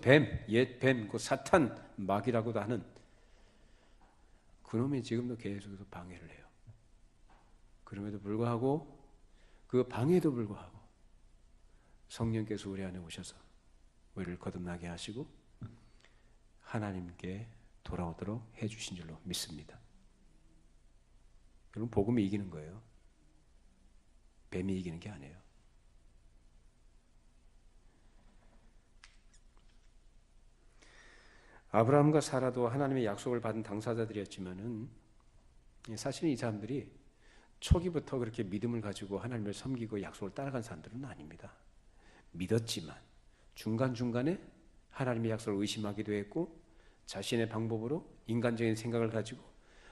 옛 뱀, 그 사탄 마귀라고도 하는 그놈이 지금도 계속해서 방해를 해요. 그럼에도 불구하고 그 방해에도 불구하고 성령께서 우리 안에 오셔서 우리를 거듭나게 하시고 하나님께 돌아오도록 해주신 줄로 믿습니다. 여러분, 복음이 이기는 거예요. 뱀이 이기는 게 아니에요. 아브라함과 사라도 하나님의 약속을 받은 당사자들이었지만은 사실은 이 사람들이 초기부터 그렇게 믿음을 가지고 하나님을 섬기고 약속을 따라간 사람들은 아닙니다. 믿었지만 중간중간에 하나님의 약속을 의심하기도 했고 자신의 방법으로 인간적인 생각을 가지고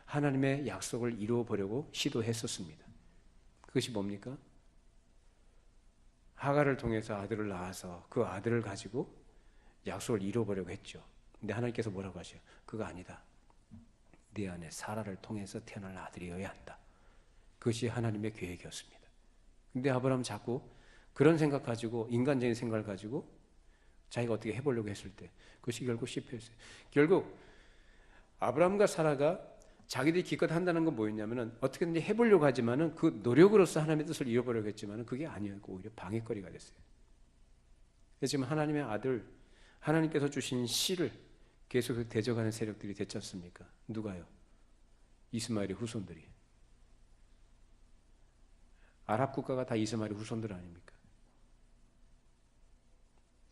하나님의 약속을 이루어 보려고 시도했었습니다. 그것이 뭡니까? 하갈을 통해서 아들을 낳아서 그 아들을 가지고 약속을 이루어 보려고 했죠. 근데 하나님께서 뭐라고 하셔요? 그거 아니다. 네 안에 사라를 통해서 태어날 아들이어야 한다. 그것이 하나님의 계획이었습니다. 근데 아브라함은 자꾸 그런 생각 가지고 인간적인 생각을 가지고 자기가 어떻게 해보려고 했을 때 그것이 결국 실패했어요. 결국 아브라함과 사라가 자기들이 기껏 한다는 건 뭐였냐면은 어떻게든지 해보려고 하지만은 그 노력으로서 하나님의 뜻을 이뤄보려고 했지만은 그게 아니었고 오히려 방해거리가 됐어요. 그래서 지금 하나님의 아들, 하나님께서 주신 씨를 계속해서 대적하는 세력들이 됐지 않습니까? 누가요? 이스마엘의 후손들이. 아랍 국가가 다 이스마엘의 후손들 아닙니까?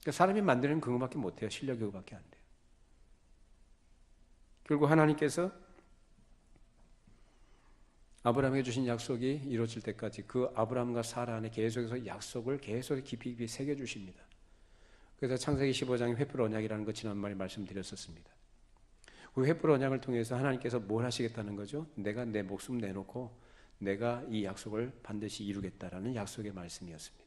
그러니까 사람이 만드는 그거밖에 못해요. 실력이 그거밖에 안 돼요. 결국 하나님께서 아브라함에게 주신 약속이 이루어질 때까지 그 아브라함과 사라 안에 계속해서 약속을 계속 깊이 깊이 새겨주십니다. 그래서 창세기 15장의 횃불 언약이라는 거 지난번에 말씀드렸었습니다. 그 횃불 언약을 통해서 하나님께서 뭘 하시겠다는 거죠? 내가 내 목숨 내놓고 내가 이 약속을 반드시 이루겠다라는 약속의 말씀이었습니다.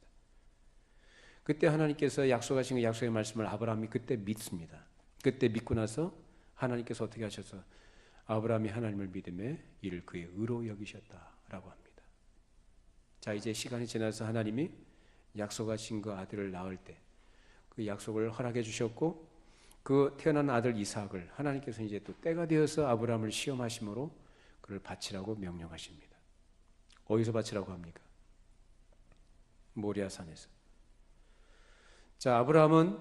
그때 하나님께서 약속하신 그 약속의 말씀을 아브라함이 그때 믿습니다. 그때 믿고 나서 하나님께서 어떻게 하셔서 아브라함이 하나님을 믿음에 이를 그의 의로 여기셨다라고 합니다. 자, 이제 시간이 지나서 하나님이 약속하신 그 아들을 낳을 때 그 약속을 허락해 주셨고 그 태어난 아들 이삭을 하나님께서 이제 또 때가 되어서 아브라함을 시험하심으로 그를 바치라고 명령하십니다. 어디서 바치라고 합니까? 모리아산에서. 자, 아브라함은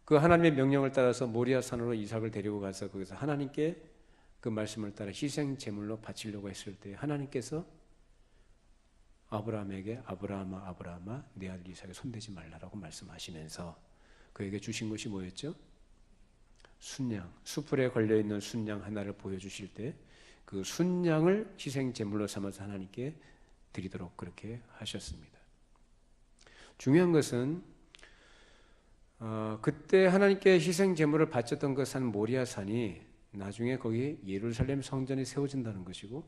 그 하나님의 명령을 따라서 모리아산으로 이삭을 데리고 가서 거기서 하나님께 그 말씀을 따라 희생 제물로 바치려고 했을 때 하나님께서 아브라함에게 아브라함아 내 아들 이삭에 손대지 말라라고 말씀하시면서 그에게 주신 것이 뭐였죠? 순양, 수풀에 걸려있는 순양 하나를 보여주실 때 그 순양을 희생 제물로 삼아서 하나님께 드리도록 그렇게 하셨습니다. 중요한 것은 그때 하나님께 희생 제물을 바쳤던 그 산 모리아산이 나중에 거기 예루살렘 성전이 세워진다는 것이고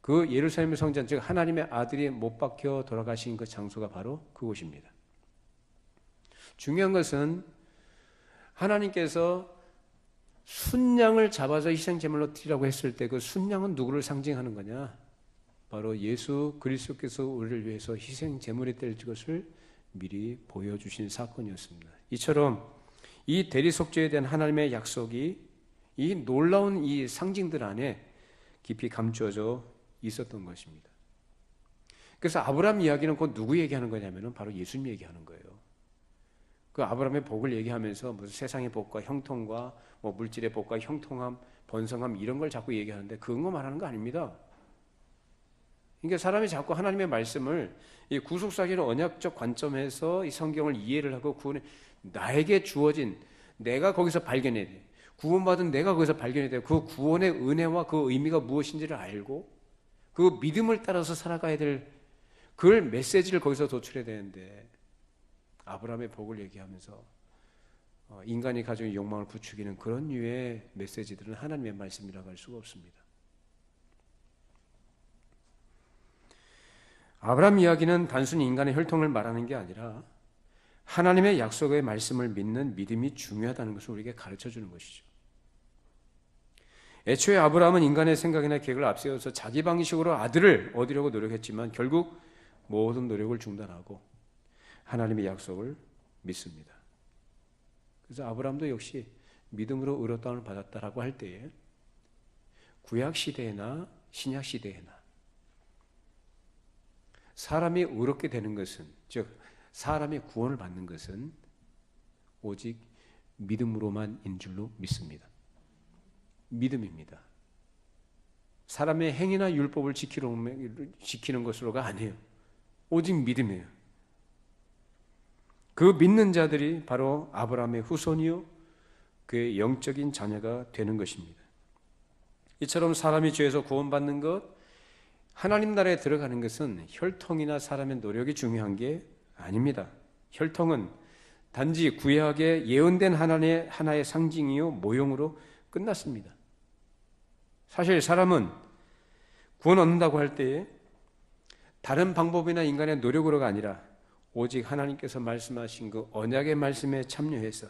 그 예루살렘 성전, 즉 하나님의 아들이 못 박혀 돌아가신 그 장소가 바로 그곳입니다. 중요한 것은 하나님께서 순양을 잡아서 희생 제물로 드리라고 했을 때 그 순양은 누구를 상징하는 거냐? 바로 예수 그리스도께서 우리를 위해서 희생 제물이 될 것을 미리 보여주신 사건이었습니다. 이처럼 이 대리속죄에 대한 하나님의 약속이 이 놀라운 이 상징들 안에 깊이 감추어져 있었던 것입니다. 그래서 아브라함 이야기는 곧 누구 얘기하는 거냐면은 바로 예수님 얘기하는 거예요. 그 아브라함의 복을 얘기하면서 무슨 세상의 복과 형통과 뭐 물질의 복과 형통함, 번성함 이런 걸 자꾸 얘기하는데 그런 거 말하는 거 아닙니다. 그러니까 사람이 자꾸 하나님의 말씀을 이 구속사적인 언약적 관점에서 이 성경을 이해를 하고 구원에 나에게 주어진 내가 거기서 발견해야 돼. 구원받은 내가 거기서 발견해야 돼요. 그 구원의 은혜와 그 의미가 무엇인지를 알고 그 믿음을 따라서 살아가야 될 그 메시지를 거기서 도출해야 되는데 아브라함의 복을 얘기하면서 인간이 가지고 있는 욕망을 부추기는 그런 류의 메시지들은 하나님의 말씀이라고 할 수가 없습니다. 아브라함 이야기는 단순히 인간의 혈통을 말하는 게 아니라 하나님의 약속의 말씀을 믿는 믿음이 중요하다는 것을 우리에게 가르쳐주는 것이죠. 애초에 아브라함은 인간의 생각이나 계획을 앞세워서 자기 방식으로 아들을 얻으려고 노력했지만 결국 모든 노력을 중단하고 하나님의 약속을 믿습니다. 그래서 아브라함도 역시 믿음으로 의롭다함을 받았다라고 할 때에 구약 시대에나 신약 시대에나 사람이 의롭게 되는 것은, 즉 사람이 구원을 받는 것은 오직 믿음으로만인 줄로 믿습니다. 믿음입니다. 사람의 행위나 율법을 지키는 것으로가 아니에요. 오직 믿음이에요. 그 믿는 자들이 바로 아브라함의 후손이요 그의 영적인 자녀가 되는 것입니다. 이처럼 사람이 죄에서 구원받는 것, 하나님 나라에 들어가는 것은 혈통이나 사람의 노력이 중요한 게 아닙니다. 혈통은 단지 구약에 예언된 하나의 상징이요 모형으로 끝났습니다. 사실 사람은 구원 얻는다고 할 때에 다른 방법이나 인간의 노력으로가 아니라 오직 하나님께서 말씀하신 그 언약의 말씀에 참여해서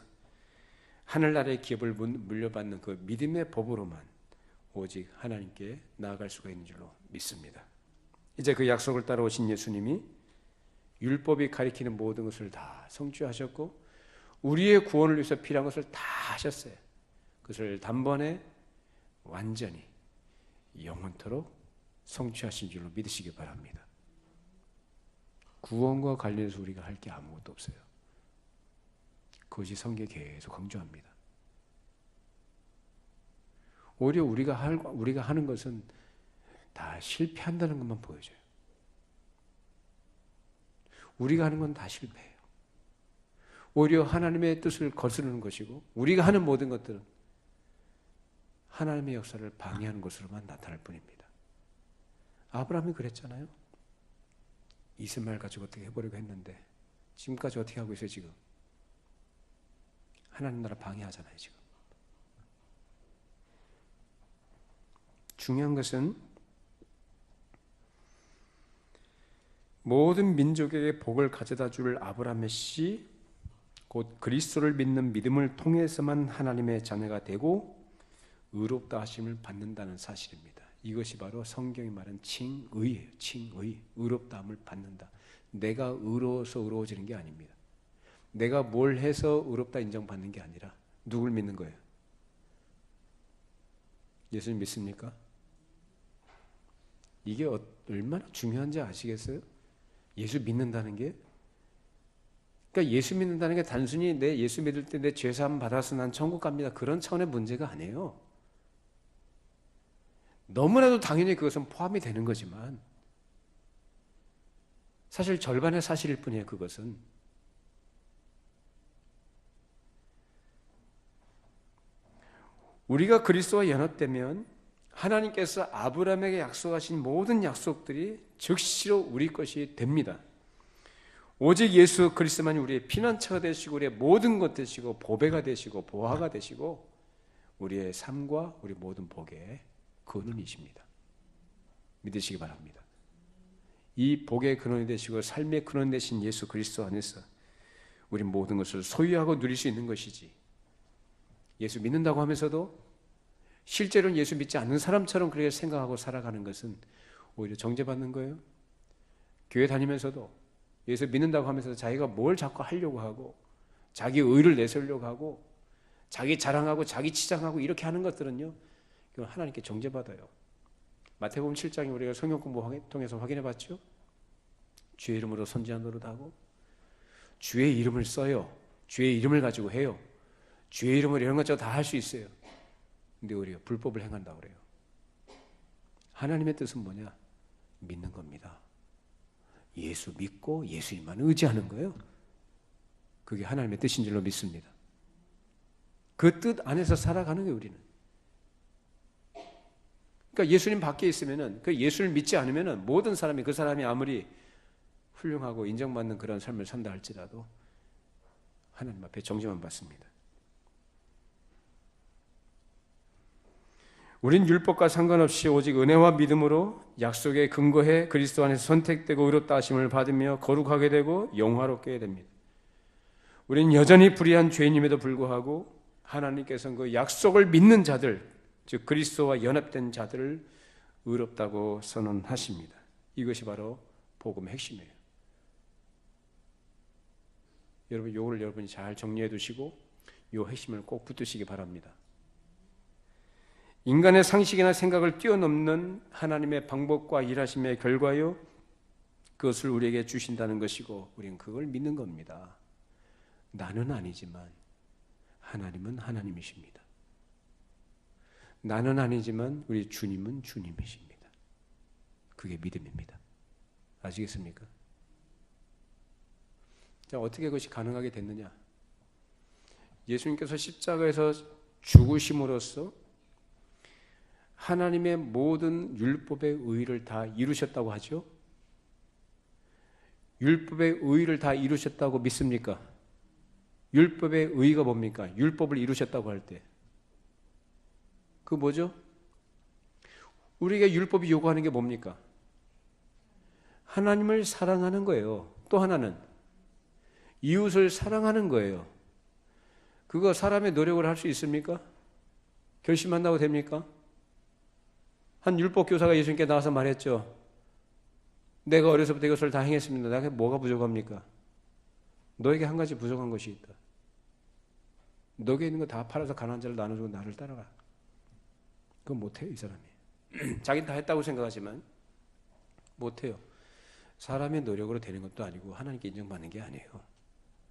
하늘나라의 기업을 물려받는 그 믿음의 법으로만 오직 하나님께 나아갈 수가 있는 줄로 믿습니다. 이제 그 약속을 따라오신 예수님이 율법이 가리키는 모든 것을 다 성취하셨고 우리의 구원을 위해서 필요한 것을 다 하셨어요. 그것을 단번에 완전히 영원토록 성취하신 줄로 믿으시기 바랍니다. 구원과 관련해서 우리가 할 게 아무것도 없어요. 그것이 성경에 계속 강조합니다. 오히려 우리가 하는 것은 다 실패한다는 것만 보여줘요. 우리가 하는 건 다 실패해요. 오히려 하나님의 뜻을 거스르는 것이고 우리가 하는 모든 것들은 하나님의 역사를 방해하는 것으로만 나타날 뿐입니다. 아브라함이 그랬잖아요. 이스마엘 가지고 어떻게 해보려고 했는데 지금까지 어떻게 하고 있어요 지금? 하나님 나라 방해하잖아요 지금. 중요한 것은 모든 민족에게 복을 가져다 줄 아브라함의 씨, 곧 그리스도를 믿는 믿음을 통해서만 하나님의 자녀가 되고 의롭다 하심을 받는다는 사실입니다. 이것이 바로 성경이 말하는 칭의예요. 칭의, 의롭다함을 받는다. 내가 의로워서 의로워지는 게 아닙니다. 내가 뭘 해서 의롭다 인정받는 게 아니라 누굴 믿는 거예요? 예수님 믿습니까? 이게 얼마나 중요한지 아시겠어요? 예수 믿는다는 게, 그러니까 예수 믿는다는 게 단순히 내 예수 믿을 때 내 죄사함 받아서 난 천국 갑니다 그런 차원의 문제가 아니에요. 너무나도 당연히 그것은 포함이 되는 거지만 사실 절반의 사실일 뿐이에요. 그것은 우리가 그리스도와 연합되면 하나님께서 아브라함에게 약속하신 모든 약속들이 즉시로 우리 것이 됩니다. 오직 예수 그리스도만이 우리의 피난처가 되시고 우리의 모든 것 되시고 보배가 되시고 보화가 되시고 우리의 삶과 우리 모든 복의 근원이십니다. 믿으시기 바랍니다. 이 복의 근원이 되시고 삶의 근원 되신 예수 그리스도 안에서 우리 모든 것을 소유하고 누릴 수 있는 것이지, 예수 믿는다고 하면서도 실제로는 예수 믿지 않는 사람처럼 그렇게 생각하고 살아가는 것은 오히려 정죄받는 거예요. 교회 다니면서도 예수 믿는다고 하면서 자기가 뭘 자꾸 하려고 하고 자기 의를 내세우려고 하고 자기 자랑하고 자기 치장하고 이렇게 하는 것들은요, 이건 하나님께 정죄받아요. 마태복음 7장에 우리가 성경 공부 통해서 확인해 봤죠. 주의 이름으로 선지한 노릇하고 주의 이름을 써요. 주의 이름을 가지고 해요. 주의 이름으로 이런 것저것 다 할 수 있어요. 근데 우리가 불법을 행한다고 그래요. 하나님의 뜻은 뭐냐? 믿는 겁니다. 예수 믿고 예수님만 의지하는 거예요. 그게 하나님의 뜻인 줄로 믿습니다. 그 뜻 안에서 살아가는 게 우리는. 그러니까 예수님 밖에 있으면은, 그 예수를 믿지 않으면은 모든 사람이, 그 사람이 아무리 훌륭하고 인정받는 그런 삶을 산다 할지라도 하나님 앞에 정죄만 받습니다. 우린 율법과 상관없이 오직 은혜와 믿음으로 약속에 근거해 그리스도 안에서 선택되고 의롭다 하심을 받으며 거룩하게 되고 영화롭게 됩니다. 우린 여전히 불의한 죄인임에도 불구하고 하나님께서는 그 약속을 믿는 자들, 즉 그리스도와 연합된 자들을 의롭다고 선언하십니다. 이것이 바로 복음의 핵심이에요. 여러분, 이걸 여러분이 잘 정리해 두시고 이 핵심을 꼭 붙드시기 바랍니다. 인간의 상식이나 생각을 뛰어넘는 하나님의 방법과 일하심의 결과요, 그것을 우리에게 주신다는 것이고 우리는 그걸 믿는 겁니다. 나는 아니지만 하나님은 하나님이십니다. 나는 아니지만 우리 주님은 주님이십니다. 그게 믿음입니다. 아시겠습니까? 자, 어떻게 그것이 가능하게 됐느냐? 예수님께서 십자가에서 죽으심으로써 하나님의 모든 율법의 의의를 다 이루셨다고 하죠. 율법의 의의를 다 이루셨다고 믿습니까? 율법의 의의가 뭡니까? 율법을 이루셨다고 할 때 그 뭐죠? 우리에게 율법이 요구하는 게 뭡니까? 하나님을 사랑하는 거예요. 또 하나는 이웃을 사랑하는 거예요. 그거 사람의 노력을 할 수 있습니까? 결심한다고 됩니까? 한 율법 교사가 예수님께 나와서 말했죠. 내가 어려서부터 이것을 다 행했습니다. 나에게 뭐가 부족합니까? 너에게 한 가지 부족한 것이 있다. 너에게 있는 거 다 팔아서 가난한 자를 나눠주고 나를 따라가. 그건 못해요, 이 사람이. 자기는 다 했다고 생각하지만 못해요. 사람의 노력으로 되는 것도 아니고 하나님께 인정받는 게 아니에요.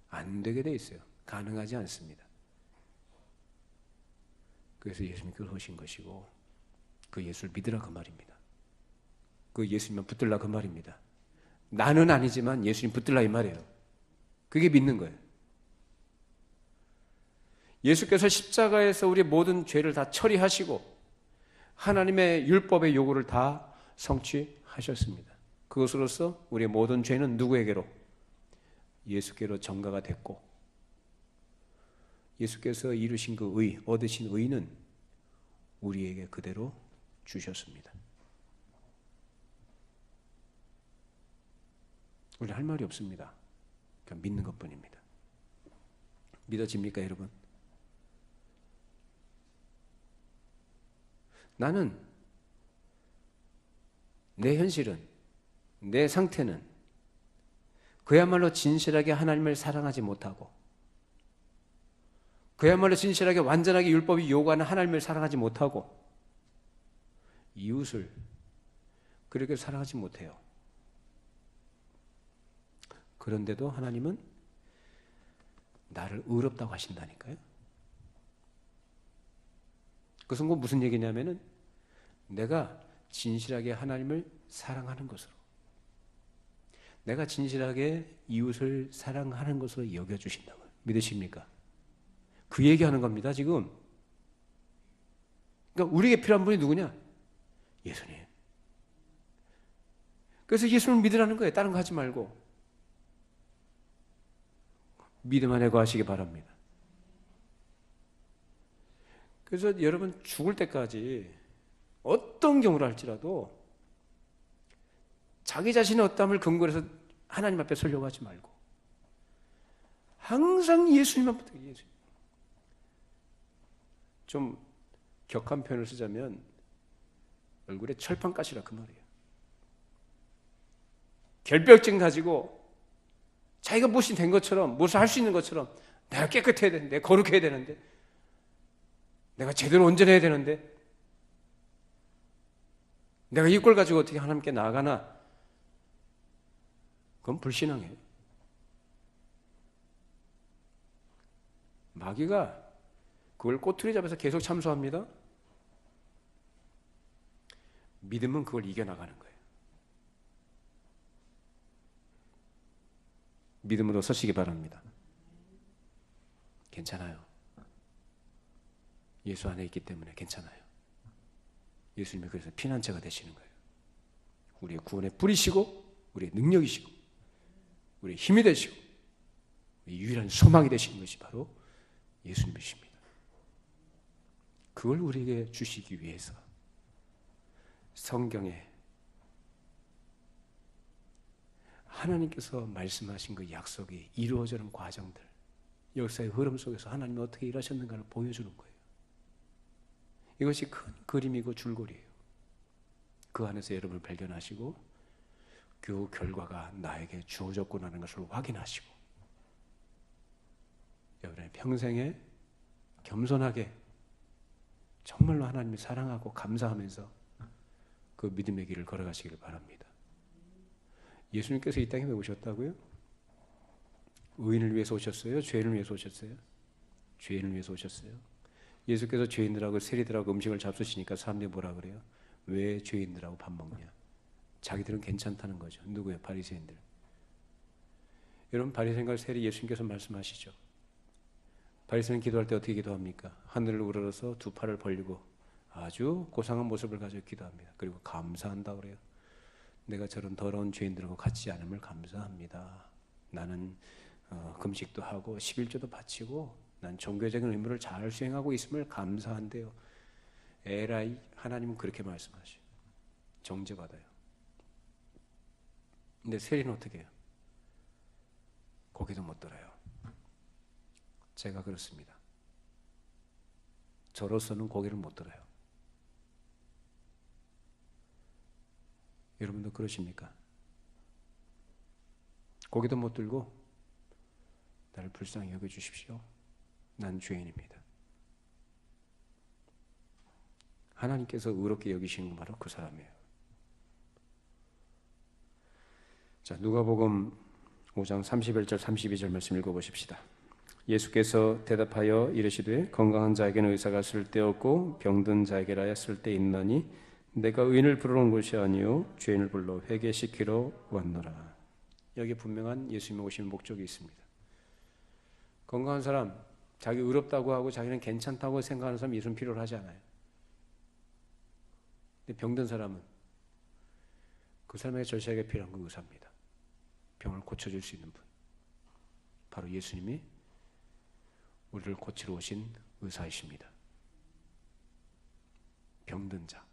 안 되게 돼 있어요. 가능하지 않습니다. 그래서 예수님께서 오신 것이고 그 예수를 믿으라 그 말입니다. 그 예수님만 붙들라 그 말입니다. 나는 아니지만 예수님 붙들라 이 말이에요. 그게 믿는 거예요. 예수께서 십자가에서 우리의 모든 죄를 다 처리하시고 하나님의 율법의 요구를 다 성취하셨습니다. 그것으로서 우리의 모든 죄는 누구에게로? 예수께로 전가가 됐고 예수께서 이루신 그 의, 얻으신 의는 우리에게 그대로 주셨습니다. 우리 할 말이 없습니다. 그냥 믿는 것뿐입니다. 믿어집니까, 여러분? 나는 내 현실은, 내 상태는 그야말로 진실하게 하나님을 사랑하지 못하고 그야말로 진실하게 완전하게 율법이 요구하는 하나님을 사랑하지 못하고 이웃을 그렇게 사랑하지 못해요. 그런데도 하나님은 나를 의롭다고 하신다니까요. 그것은 무슨 얘기냐면은 내가 진실하게 하나님을 사랑하는 것으로, 내가 진실하게 이웃을 사랑하는 것으로 여겨주신다고요. 믿으십니까? 그 얘기하는 겁니다, 지금. 그러니까 우리에게 필요한 분이 누구냐? 예수님. 그래서 예수님을 믿으라는 거예요. 다른 거 하지 말고. 믿음 안에 거하시기 바랍니다. 그래서 여러분 죽을 때까지 어떤 경우를 할지라도 자기 자신의 어떠함을 근거로 해서 하나님 앞에 서려고 하지 말고 항상 예수님만 붙들고 예수님. 좀 격한 표현을 쓰자면 얼굴에 철판 가시라 그 말이에요. 결벽증 가지고 자기가 무엇이 된 것처럼, 무엇을 할 수 있는 것처럼 내가 깨끗해야 되는데, 거룩해야 되는데, 내가 제대로 온전해야 되는데, 내가 이걸 가지고 어떻게 하나님께 나아가나? 그건 불신앙이에요. 마귀가 그걸 꼬투리 잡아서 계속 참소합니다. 믿음은 그걸 이겨나가는 거예요. 믿음으로 서시기 바랍니다. 괜찮아요. 예수 안에 있기 때문에 괜찮아요. 예수님이 그래서 피난처가 되시는 거예요. 우리의 구원의 뿌리시고 우리의 능력이시고 우리의 힘이 되시고 우리의 유일한 소망이 되시는 것이 바로 예수님이십니다. 그걸 우리에게 주시기 위해서 성경에 하나님께서 말씀하신 그 약속이 이루어지는 과정들, 역사의 흐름 속에서 하나님이 어떻게 일하셨는가를 보여주는 거예요. 이것이 큰 그림이고 줄거리예요. 그 안에서 여러분을 발견하시고 그 결과가 나에게 주어졌구나 하는 것을 확인하시고 여러분의 평생에 겸손하게 정말로 하나님을 사랑하고 감사하면서 그 믿음의 길을 걸어가시기를 바랍니다. 예수님께서 이 땅에 왜 오셨다고요? 의인을 위해서 오셨어요? 죄인을 위해서 오셨어요? 죄인을 위해서 오셨어요. 예수께서 죄인들하고 세리들하고 음식을 잡수시니까 사람들이 뭐라 그래요? 왜 죄인들하고 밥 먹냐? 자기들은 괜찮다는 거죠. 누구예요? 바리새인들. 여러분 바리새인과 세리 예수님께서 말씀하시죠. 바리새인은 기도할 때 어떻게 기도합니까? 하늘을 우러러서 두 팔을 벌리고 아주 고상한 모습을 가지고 기도합니다. 그리고 감사한다 그래요. 내가 저런 더러운 죄인들하고 같이 않음을 감사합니다. 나는 금식도 하고 11조도 바치고 난 종교적인 의무를 잘 수행하고 있음을 감사한데요. 에라이 하나님은 그렇게 말씀하셔요. 정죄받아요. 근데 세리는 어떻게 해요? 고개도 못 들어요. 제가 그렇습니다. 저로서는 고개를 못 들어요. 여러분도 그러십니까? 고개도 못 들고 나를 불쌍히 여겨주십시오. 난 죄인입니다. 하나님께서 의롭게 여기시는 건 바로 그 사람이에요. 자, 누가복음 5장 31절 32절 말씀 읽어보십시다. 예수께서 대답하여 이르시되 건강한 자에게는 의사가 쓸데없고 병든 자에게라야 쓸데있나니 내가 의인을 부르러 온 것이 아니요 죄인을 불러 회개시키러 왔노라. 여기에 분명한 예수님의 오심의 목적이 있습니다. 건강한 사람, 자기 의롭다고 하고 자기는 괜찮다고 생각하는 사람 예수는 필요로 하지 않아요. 근데 병든 사람은 그 사람에게 절실하게 필요한 건 의사입니다. 병을 고쳐줄 수 있는 분. 바로 예수님이 우리를 고치러 오신 의사이십니다. 병든 자,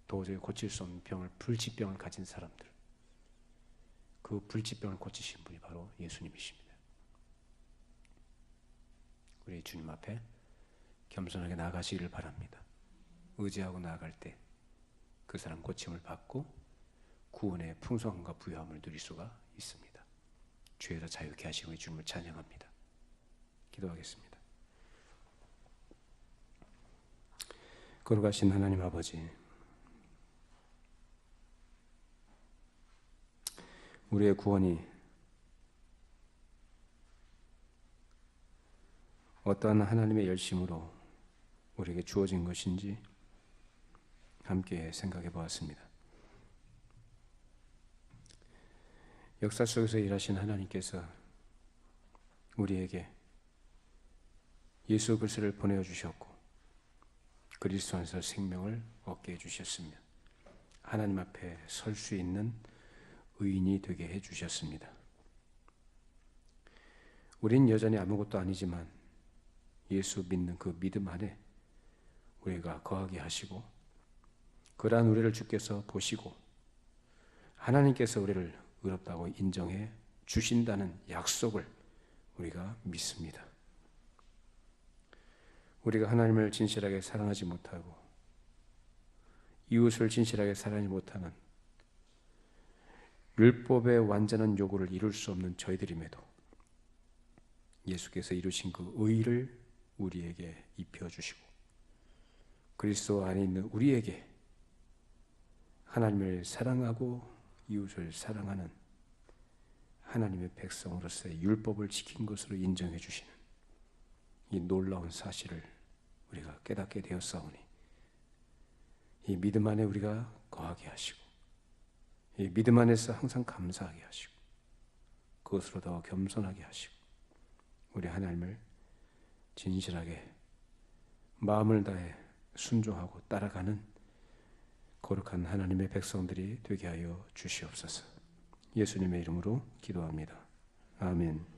도저히 고칠 수 없는 병을, 불치병을 가진 사람들, 그 불치병을 고치신 분이 바로 예수님이십니다. 우리 주님 앞에 겸손하게 나아가시기를 바랍니다. 의지하고 나아갈 때 그 사람 고침을 받고 구원의 풍성함과 부유함을 누릴 수가 있습니다. 죄에서 자유케 하시고 주님을 찬양합니다. 기도하겠습니다. 거룩하신 하나님 아버지, 우리의 구원이 어떠한 하나님의 열심으로 우리에게 주어진 것인지 함께 생각해 보았습니다. 역사 속에서 일하신 하나님께서 우리에게 예수 그리스도를 보내어 주셨고 그리스도 안에서 생명을 얻게 해주셨으며 하나님 앞에 설 수 있는 의인이 되게 해주셨습니다. 우린 여전히 아무것도 아니지만 예수 믿는 그 믿음 안에 우리가 거하게 하시고 그러한 우리를 주께서 보시고 하나님께서 우리를 의롭다고 인정해 주신다는 약속을 우리가 믿습니다. 우리가 하나님을 진실하게 사랑하지 못하고 이웃을 진실하게 사랑하지 못하는 율법의 완전한 요구를 이룰 수 없는 저희들임에도 예수께서 이루신 그 의를 우리에게 입혀주시고 그리스도 안에 있는 우리에게 하나님을 사랑하고 이웃을 사랑하는 하나님의 백성으로서의 율법을 지킨 것으로 인정해 주시는 이 놀라운 사실을 우리가 깨닫게 되었사오니 이 믿음 안에 우리가 거하게 하시고 이 믿음 안에서 항상 감사하게 하시고 그것으로 더 겸손하게 하시고 우리 하나님을 진실하게 마음을 다해 순종하고 따라가는 거룩한 하나님의 백성들이 되게 하여 주시옵소서. 예수님의 이름으로 기도합니다. 아멘.